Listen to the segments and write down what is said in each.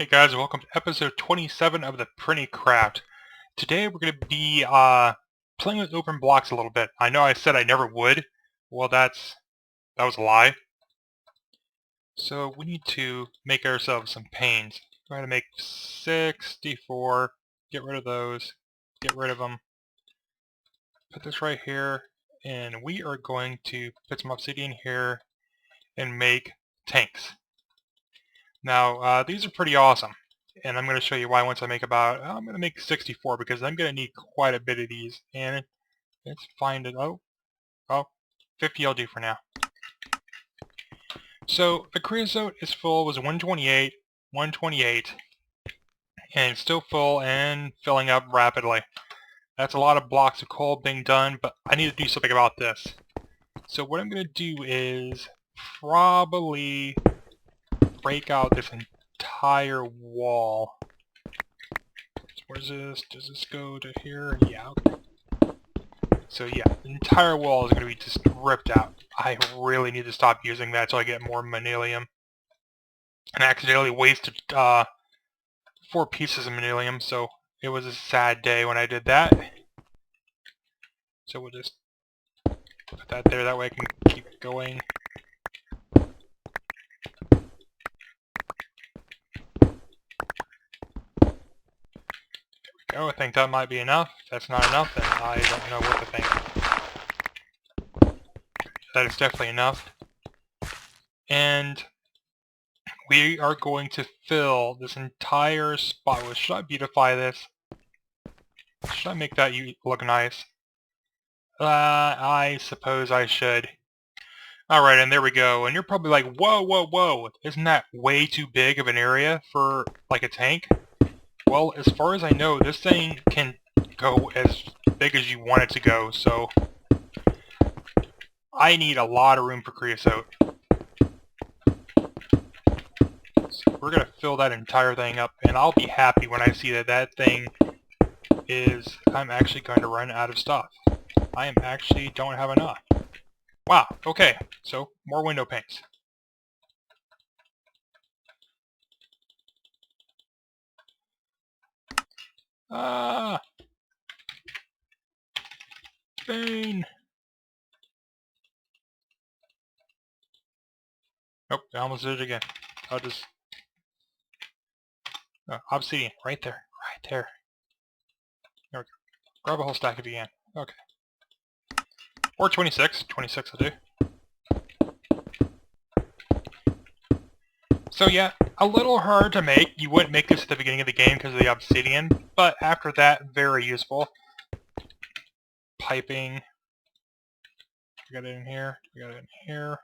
guys, and welcome to episode 27 of the PrinnyCraft. Today we're going to be playing with open blocks a little bit. I know I said I never would. Well, that was a lie. So we need to make ourselves some panes. We're going to make 64. Get rid of those. Get rid of them. Put this right here. And we are going to put some obsidian here and make tanks. Now, these are pretty awesome, and I'm going to show you why once I make I'm going to make 64 because I'm going to need quite a bit of these, and let's find it. Oh, 50 I'll do for now. So, the creosote is full, was 128, and it's still full and filling up rapidly. That's a lot of blocks of coal being done, but I need to do something about this. So what I'm going to do is probably break out this entire wall. Where's this? Does this go to here? Yeah, okay. So yeah, the entire wall is going to be just ripped out. I really need to stop using that so I get more manilium. And I accidentally wasted 4 pieces of manilium, so it was a sad day when I did that. So we'll just put that there, that way I can keep going. I think that might be enough. If that's not enough, then I don't know what to think. That is definitely enough. And we are going to fill this entire spot with... Should I beautify this? Should I make that look nice? I suppose I should. Alright, and there we go. And you're probably like, whoa, whoa, whoa. Isn't that way too big of an area for, like, a tank? Well, as far as I know, this thing can go as big as you want it to go, so I need a lot of room for creosote. So we're going to fill that entire thing up, and I'll be happy when I see that that thing is... I'm actually going to run out of stuff. I actually don't have enough. Wow, okay, so more window panes. Bane! Nope, I almost did it again. I'll just... obsidian, right there, right there. There we go. Grab a whole stack if you can. Okay. Or 26. 26 will do. So yeah, a little hard to make. You wouldn't make this at the beginning of the game because of the obsidian, but after that, very useful. Piping. We got it in here. We got it in here.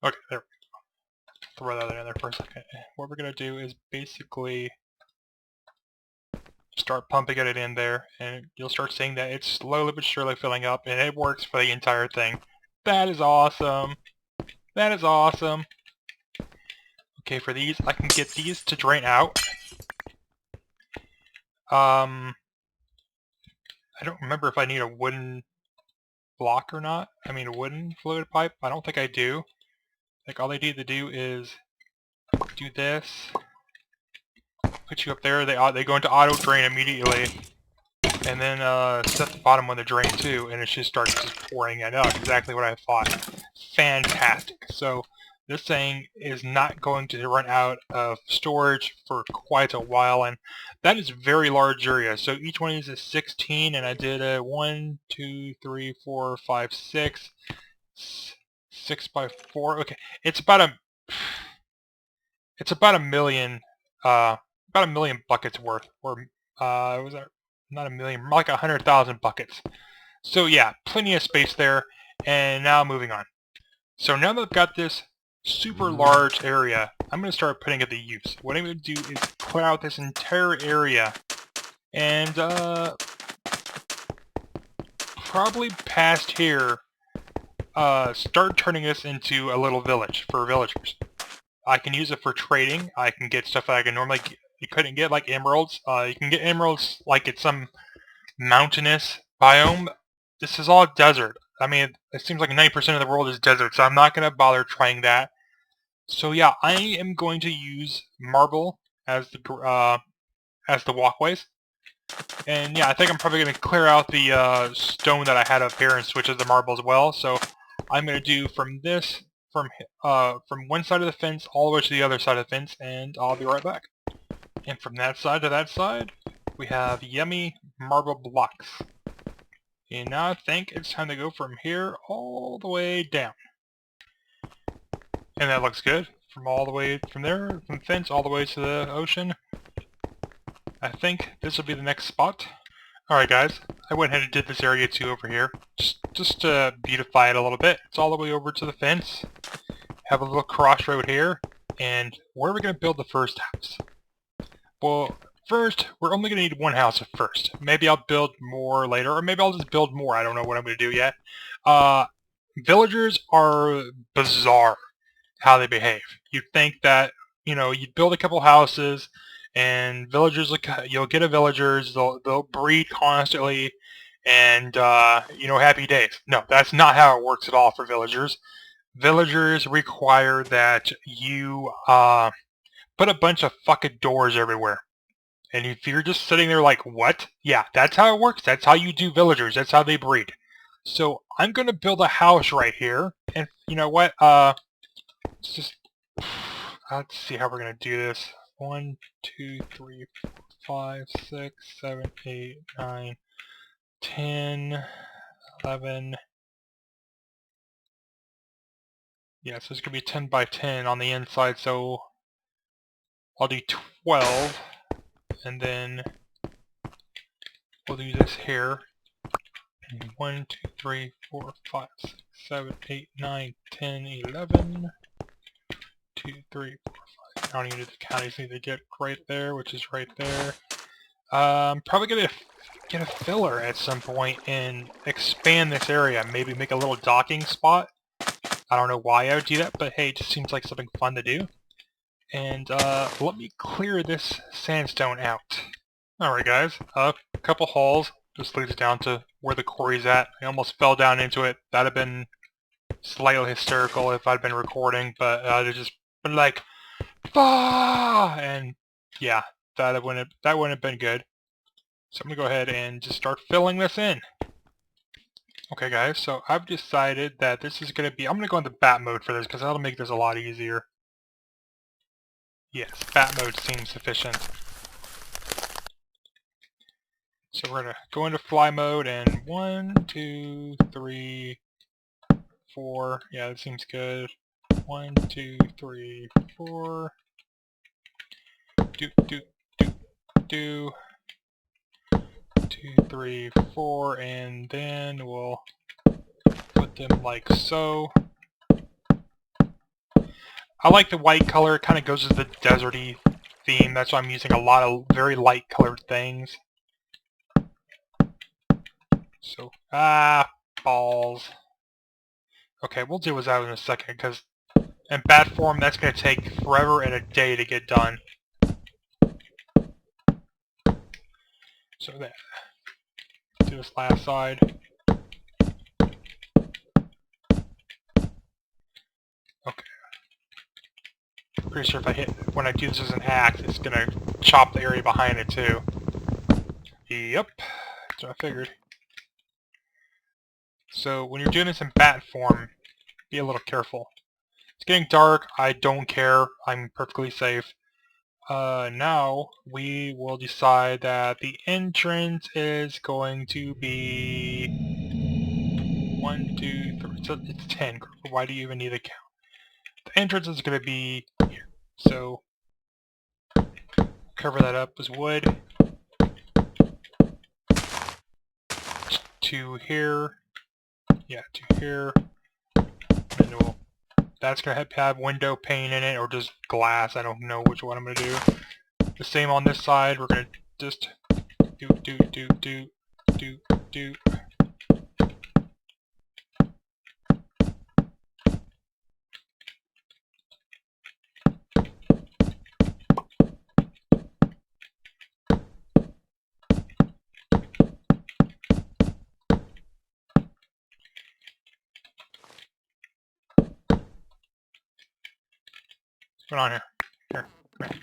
Okay, there we go. Throw that in there for a second. What we're going to do is basically start pumping it in there, and you'll start seeing that it's slowly but surely filling up, and it works for the entire thing. That is awesome. That is awesome. Okay, for these, I can get these to drain out. I don't remember if I need a wooden block or not. I mean, a wooden fluid pipe. I don't think I do. Like, all they need to do is do this. Put you up there. They go into auto drain immediately, and then set the bottom one to drain too, and it should start just pouring. I know exactly what I thought. Fantastic. So this thing is not going to run out of storage for quite a while, and that is a very large area. So each one of these is 16, and I did a 1, 2, 3, 4, 5, 6, 6 by 4. Okay, it's about a million. About a million buckets worth, or was that not a million, like 100,000 buckets. So yeah, plenty of space there. And now moving on. So now that I've got this super large area, I'm going to start putting it to use. What I'm going to do is clear out this entire area, and probably past here, start turning this into a little village for villagers. I can use it for trading. I can get stuff that I can normally get. You couldn't get, like emeralds. You can get emeralds like it's some mountainous biome. This is all desert. I mean, it seems like 90% of the world is desert, so I'm not going to bother trying that. So yeah, I am going to use marble as the walkways. And yeah, I think I'm probably going to clear out the stone that I had up here and switch it to marble as well. So I'm going to do from one side of the fence all the way to the other side of the fence, and I'll be right back. And from that side to that side, we have yummy marble blocks. And now I think it's time to go from here all the way down. And that looks good. From the fence all the way to the ocean. I think this will be the next spot. Alright guys, I went ahead and did this area too over here. Just to beautify it a little bit. It's all the way over to the fence. Have a little crossroad here. And where are we going to build the first house? Well, first, we're only going to need one house at first. Maybe I'll build more later, or maybe I'll just build more. I don't know what I'm going to do yet. Villagers are bizarre how they behave. You'd think that, you'd build a couple houses, and villagers, you'll get a villagers, they'll breed constantly, and, happy days. No, that's not how it works at all for villagers. Villagers require that you, put a bunch of fucking doors everywhere. And if you're just sitting there like, what? Yeah, that's how it works. That's how you do villagers. That's how they breed. So I'm going to build a house right here. And you know what? Let's see how we're going to do this. 1, 2, 3, 4, 5, 6, 7, 8, 9, 10, 11. Yeah, so it's going to be 10 by 10 on the inside. So I'll do 12. And then we'll do this here. 1, 2, 3, 4, 5, 6, 7, 8, 9, 10, 11. 2, 3, 4, 5. I don't even need the count. I just need to get right there, which is right there. I'm probably going to get a filler at some point and expand this area. Maybe make a little docking spot. I don't know why I would do that, but hey, it just seems like something fun to do. And let me clear this sandstone out. Alright guys, a couple holes. Just leads down to where the quarry's at. I almost fell down into it. That'd have been slightly hysterical if I'd been recording, but I'd have just been like, ah! And yeah, that wouldn't have been good. So I'm gonna go ahead and just start filling this in. Okay guys, so I've decided that this is gonna be, I'm gonna go into bat mode for this because that'll make this a lot easier. Yes, bat mode seems sufficient. So we're going to go into fly mode, and 1, 2, 3, 4. Yeah, that seems good. 1, 2, 3, 4. Do, do, do, do. 2, 3, 4, and then we'll put them like so. I like the white color. It kind of goes with the deserty theme. That's why I'm using a lot of very light colored things. So, balls. Okay, we'll deal with that in a second, because in bat form, that's going to take forever and a day to get done. So there. Do this last side. Okay. Pretty sure if when I do this as an axe, it's going to chop the area behind it too. Yep. That's what I figured. So when you're doing this in bat form, be a little careful. It's getting dark. I don't care. I'm perfectly safe. Now we will decide that the entrance is going to be 1, 2, 3. So it's 10. Why do you even need a count? The entrance is going to be here. So cover that up with wood. To here. Yeah, to here. And that's going to have window pane in it, or just glass. I don't know which one I'm going to do. The same on this side. We're going to just do. going on here? Here, come here.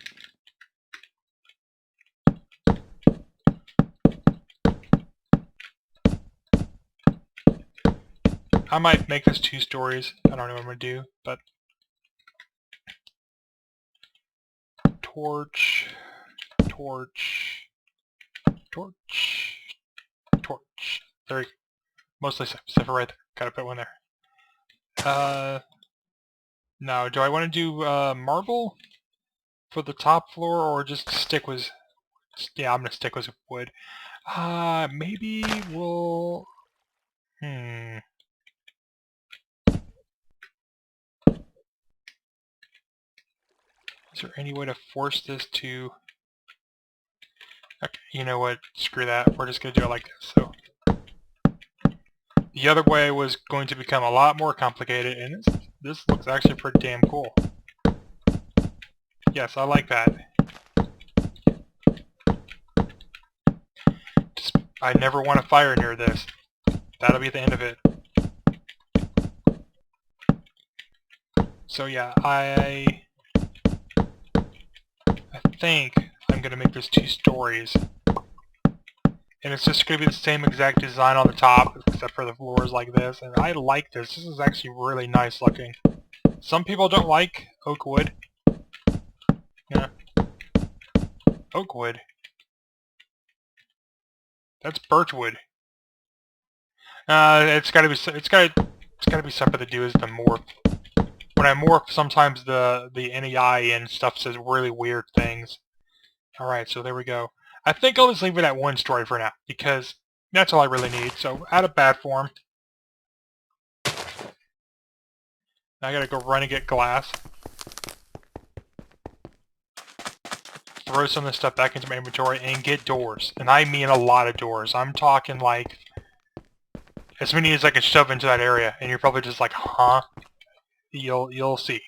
I might make this 2 stories. I don't know what I'm gonna do, but torch, torch, torch, torch. There you go. Mostly except for right there. Gotta put one there. Now, do I want to do marble for the top floor, or just stick with? Yeah, I'm gonna stick with wood. Maybe we'll. Is there any way to force this to... Okay, you know what? Screw that. We're just going to do it like this. So the other way was going to become a lot more complicated, and this looks actually pretty damn cool. Yes, I like that. I never want a fire near this. That'll be the end of it. So yeah, I think I'm going to make this 2 stories. And it's just going to be the same exact design on the top, except for the floors like this. And I like this. This is actually really nice looking. Some people don't like oak wood. Yeah. Oak wood. That's birch wood. It's gotta be something to do with the morph. When I morph, sometimes the NEI and stuff says really weird things. Alright, so there we go. I think I'll just leave it at 1 story for now, because that's all I really need. So, out of bad form. Now I gotta go run and get glass. Throw some of this stuff back into my inventory and get doors. And I mean a lot of doors. I'm talking like as many as I can shove into that area, and you're probably just like, huh? You'll see.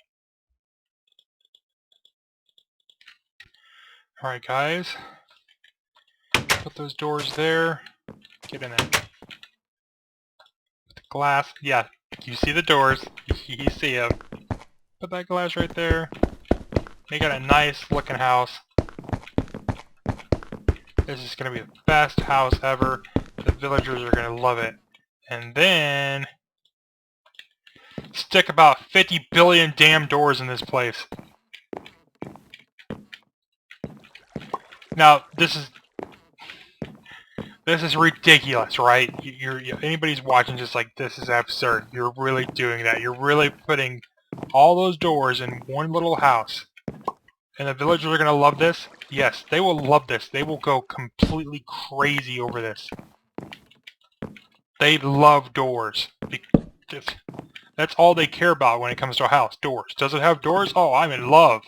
Alright guys. Put those doors there. Get in there. Put the glass. Yeah, you see the doors. You see them. Put that glass right there. Make it a nice looking house. This is going to be the best house ever. The villagers are going to love it. And then stick about 50 billion damn doors in this place. Now, this is ridiculous, right? Anybody's watching just like, this is absurd. You're really doing that. You're really putting all those doors in one little house. And the villagers are going to love this? Yes, they will love this. They will go completely crazy over this. They love doors. That's all they care about when it comes to a house. Doors. Does it have doors? Oh, I'm in love.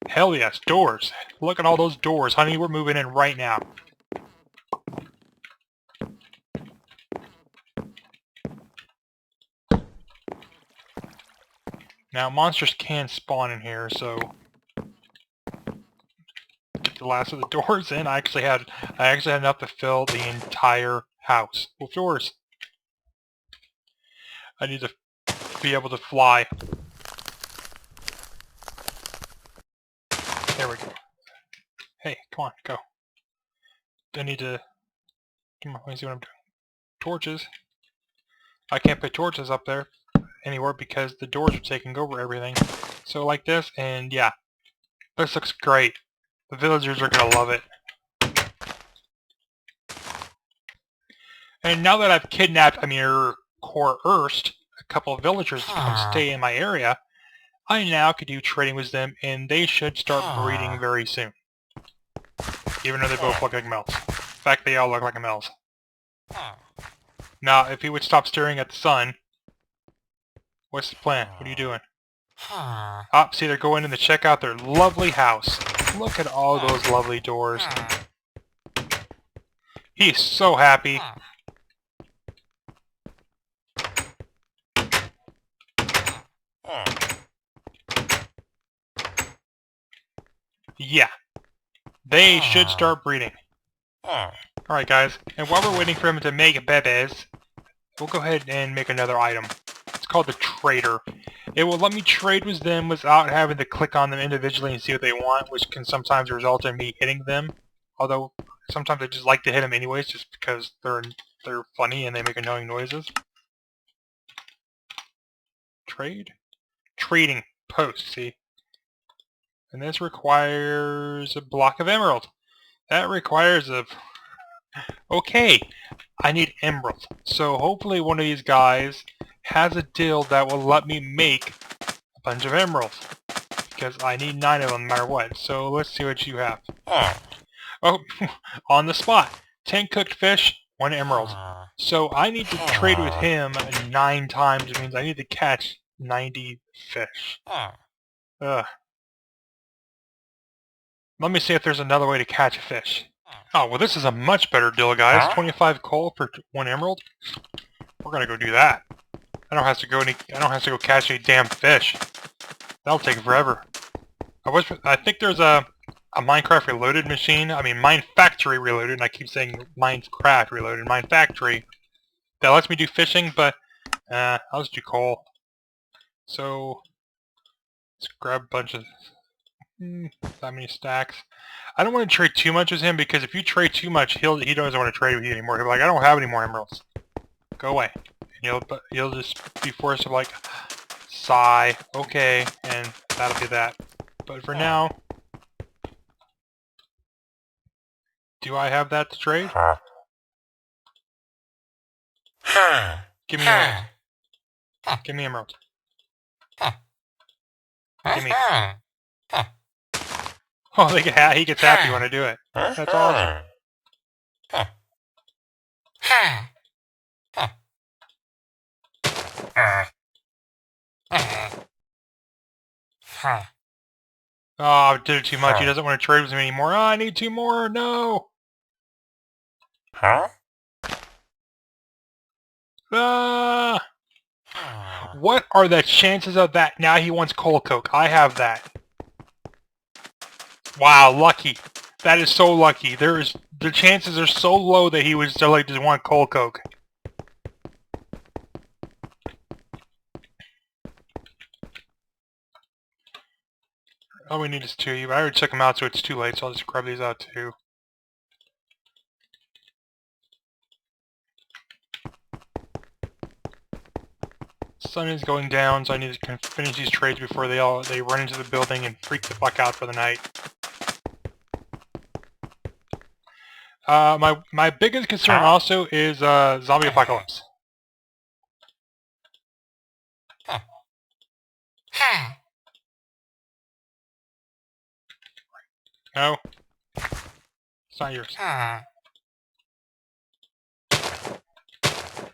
Hell yes, doors. Look at all those doors, honey. We're moving in right now. Now, monsters can spawn in here, so get the last of the doors in. I actually had enough to fill the entire house with doors. I need to be able to fly. There we go. Hey, come on, go. I need to... Come on, let me see what I'm doing. Torches. I can't put torches up there anywhere because the doors are taking over everything. So like this, and yeah. This looks great. The villagers are going to love it. And now that I've kidnapped, coerced a couple of villagers to come stay in my area, I now could do trading with them, and they should start breeding very soon. Even though they both look like males. In fact, they all look like males. Now, if he would stop staring at the sun, what's the plan? What are you doing? See, they're going in to check out their lovely house. Look at all those lovely doors. He's so happy. Yeah. They should start breeding. Alright guys, and while we're waiting for him to make babies, we'll go ahead and make another item. It's called the Trader. It will let me trade with them without having to click on them individually and see what they want, which can sometimes result in me hitting them. Although sometimes I just like to hit them anyways, just because they're funny and they make annoying noises. Trade? Trading post, see? And this requires a block of emerald. That requires a... Okay, I need emerald. So hopefully one of these guys has a deal that will let me make a bunch of emeralds. Because I need 9 of them no matter what. So let's see what you have. Oh, on the spot. 10 cooked fish, 1 emerald. So I need to trade with him 9 times. It means I need to catch 90 fish. Ugh. Let me see if there's another way to catch a fish. Oh, well this is a much better deal, guys. 25 coal for 1 emerald. We're gonna go do that. I don't have to go catch any damn fish. That'll take forever. I think there's a Minecraft Reloaded machine. I mean, Mine Factory Reloaded, and I keep saying Minecraft Reloaded. Mine Factory. That lets me do fishing, but I'll just do coal. So let's grab a bunch of that many stacks. I don't want to trade too much with him because if you trade too much, he doesn't want to trade with you anymore. He'll be like, I don't have any more emeralds. Go away. And you'll just be forced to like sigh, okay, and that'll be that. But for now, do I have that to trade? Give me emerald. Give me emerald. Give me. Oh, he gets happy when I do it. That's awesome. Oh, I did it too much. He doesn't want to trade with me anymore. Oh, I need 2 more. No. Ah! What are the chances of that? Now he wants coal coke. I have that. Wow, lucky. That is so lucky. The chances are so low that he would still just want coal coke. All we need is 2. I already took them out, so it's too late, so I'll just grab these out too. Sun is going down, so I need to finish these trades before they run into the building and freak the fuck out for the night. My biggest concern also is zombie apocalypse. No, it's not yours.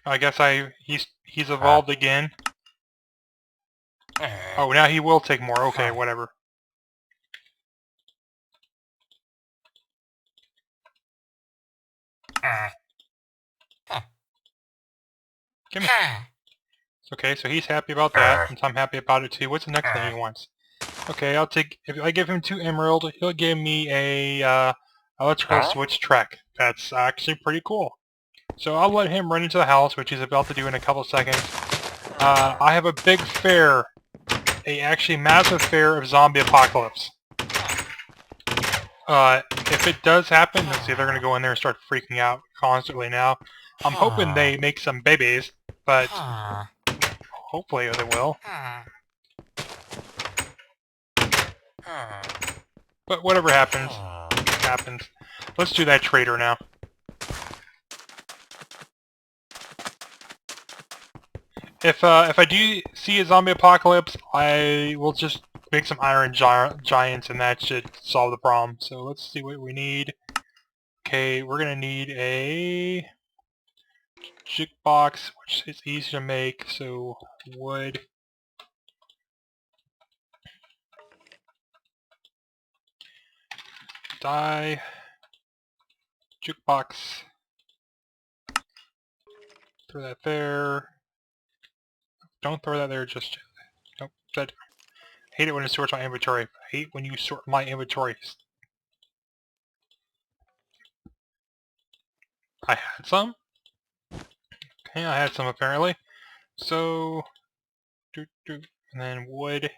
I guess he's evolved again. Oh, now he will take more. Okay, whatever. Give me. Okay, so he's happy about that, and I'm happy about it too. What's the next thing he wants? Okay, if I give him 2 emerald, he'll give me a electrical switch trek. That's actually pretty cool. So I'll let him run into the house, which he's about to do in a couple seconds. I have a big fair, actually massive fair of zombie apocalypse. If it does happen, let's see, they're gonna go in there and start freaking out constantly now. I'm hoping they make some babies, but hopefully they will. But whatever happens, happens. Let's do that trader now. If I do see a zombie apocalypse, I will just make some iron giants, and that should solve the problem. So let's see what we need. Okay, we're gonna need a jukebox, which is easy to make. So wood. Die. Jukebox. Throw that there. Don't throw that there just yet. Nope. That. Hate it when it sorts my inventory. I hate when you sort my inventory. I had some. Okay, I had some apparently. So And then wood.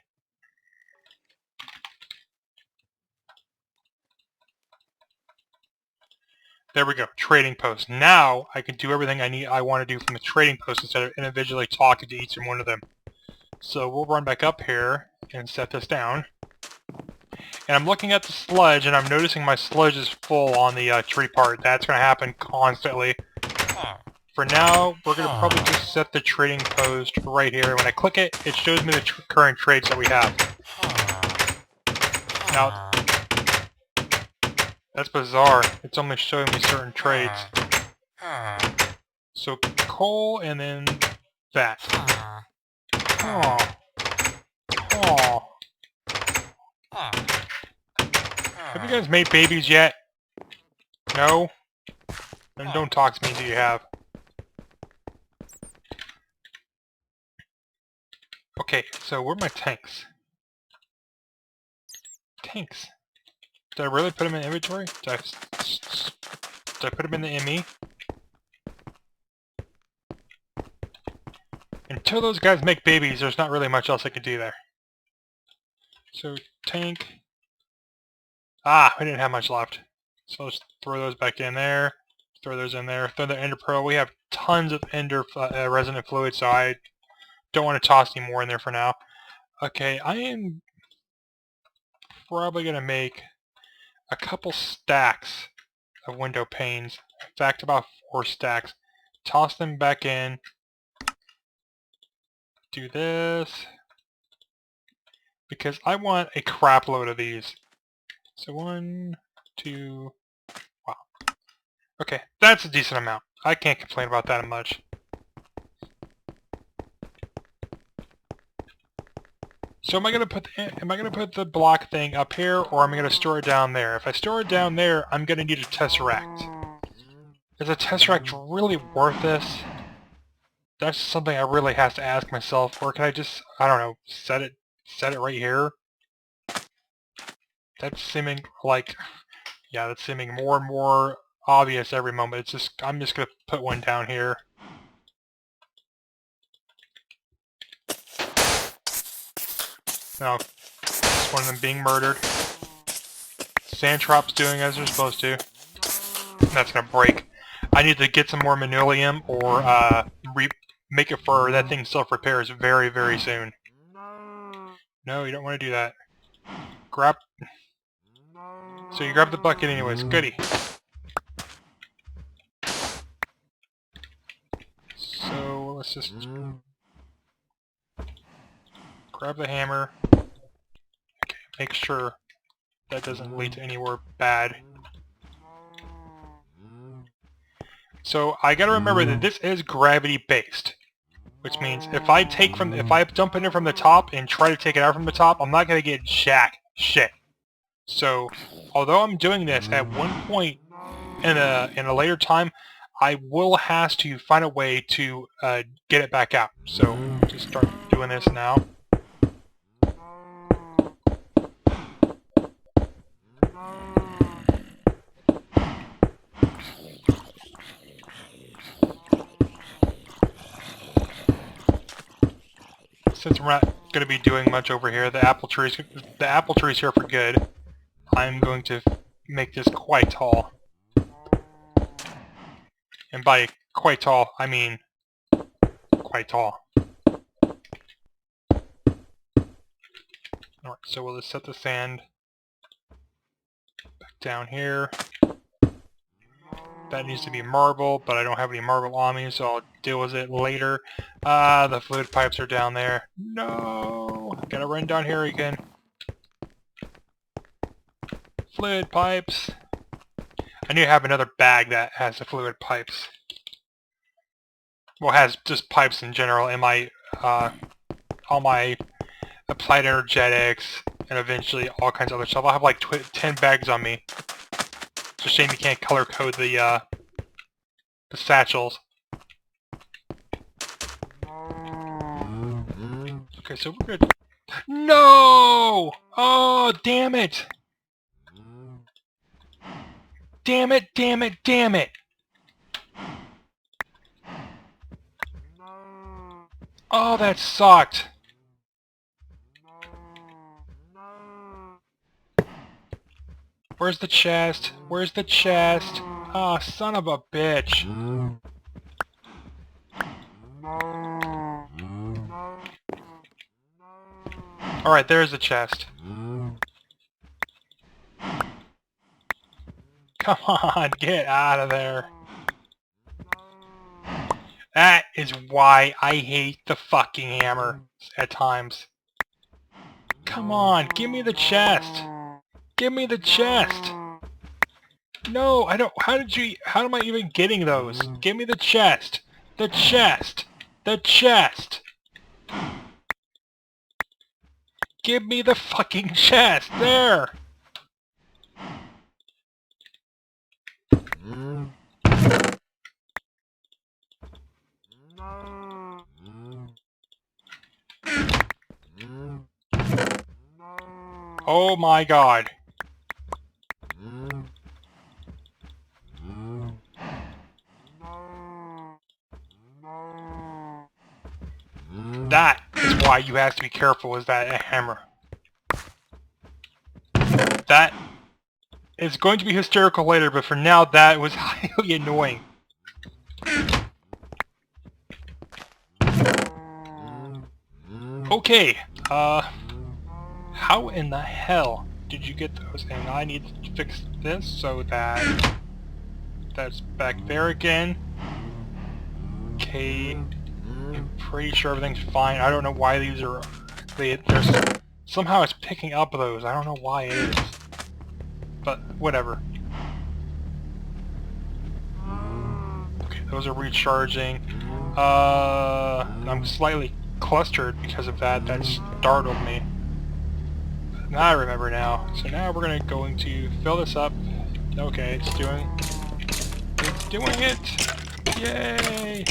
There we go, trading post. Now I can do everything I want to do from the trading post instead of individually talking to each and one of them. So we'll run back up here and set this down. And I'm looking at the sludge, and I'm noticing my sludge is full on the tree part. That's going to happen constantly. For now, we're going to probably just set the trading post right here. When I click it, it shows me the current trades that we have. Now, that's bizarre. It's only showing me certain trades. So coal and then that. Oh. Oh. Have you guys made babies yet? No? Then don't talk to me until you have. Okay, so where are my tanks? Tanks. Did I really put them in inventory? Did I put them in the ME? Until those guys make babies, there's not really much else I can do there. So, tank. Ah, we didn't have much left. So let's throw those back in there. Throw those in there. Throw the ender pearl. We have tons of ender resonant fluid, so I don't want to toss any more in there for now. Okay, I am probably going to make a couple stacks of window panes. In fact, about 4 stacks. Toss them back in. Do this. Because I want a crap load of these. So 1, 2... Wow. Okay, that's a decent amount. I can't complain about that much. So am I gonna put the block thing up here, or am I gonna store it down there? If I store it down there, I'm gonna need a tesseract. Is a tesseract really worth this? That's something I really have to ask myself. Or can I just, I don't know, set it right here? That's seeming like, yeah, that's seeming more and more obvious every moment. It's just, I'm just gonna put one down here. Now, just one of them being murdered. Sandtrop's doing as they're supposed to. That's gonna break. I need to get some more manulium or make it for that thing self-repairs very, very soon. No, you don't want to do that. Grab. So you grab the bucket anyways. Goody. So let's just grab the hammer. Okay, make sure that doesn't lead to anywhere bad. So I gotta remember that this is gravity based, which means if I dump it in from the top and try to take it out from the top, I'm not gonna get jack shit. So although I'm doing this at one point in a later time, I will have to find a way to get it back out. So just start doing this now. Since we're not going to be doing much over here, the apple tree's here for good. I'm going to make this quite tall. And by quite tall, I mean quite tall. Alright, so we'll just set the sand back down here. That needs to be marble, but I don't have any marble on me, so I'll deal with it later. The fluid pipes are down there. No! Gotta run down here again. Fluid pipes. I need to have another bag that has the fluid pipes. Well, has just pipes in general in my, all my applied energetics, and eventually all kinds of other stuff. I'll have like 10 bags on me. It's a shame you can't color code the satchels. Okay, so we're good. No! Oh, damn it! Damn it, damn it, damn it! Oh, that sucked! Where's the chest? Where's the chest? Ah, son of a bitch. Alright, there's the chest. Come on, get out of there. That is why I hate the fucking hammer at times. Come on, give me the chest. Give me the chest. No, I don't. How am I even getting those? Give me the chest. The chest. The chest. Give me the fucking chest. There. Oh my god. That is why you have to be careful with that hammer. That is going to be hysterical later, but for now that was highly annoying. Okay, how in the hell did you get those? And I need to fix this so that that's back there again. Okay, I'm pretty sure everything's fine. I don't know why these are... there's somehow it's picking up those. I don't know why it is. But, whatever. Okay, those are recharging. I'm slightly clustered because of that. That startled me. Now I remember now. So now we're going to fill this up. Okay, it's doing it! Yay!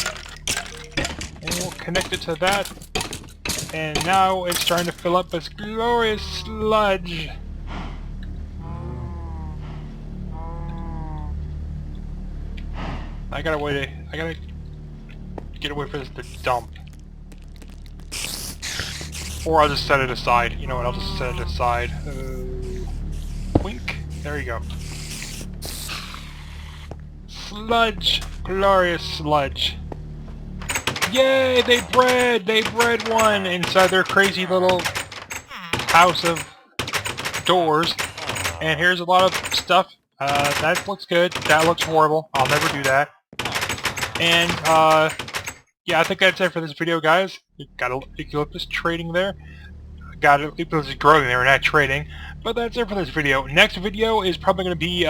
And we'll connect it to that. And now it's starting to fill up this glorious sludge. I gotta get away from this to dump. Or I'll just set it aside. You know what, I'll just set it aside. Wink. There you go. Sludge! Glorious sludge. Yay! They bred one inside their crazy little house of doors. And here's a lot of stuff. That looks good. That looks horrible. I'll never do that. And, yeah, I think that's it for this video, guys. We've got Eucalyptus trading there. Got Eucalyptus growing there, not trading. But that's it for this video. Next video is probably going to be,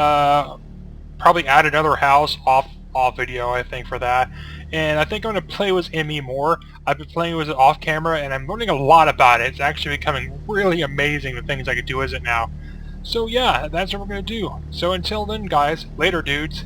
probably add another house off video, I think, for that. And I think I'm going to play with Emmy more. I've been playing with it off camera, and I'm learning a lot about it. It's actually becoming really amazing, the things I can do with it now. So yeah, that's what we're going to do. So until then, guys, later, dudes.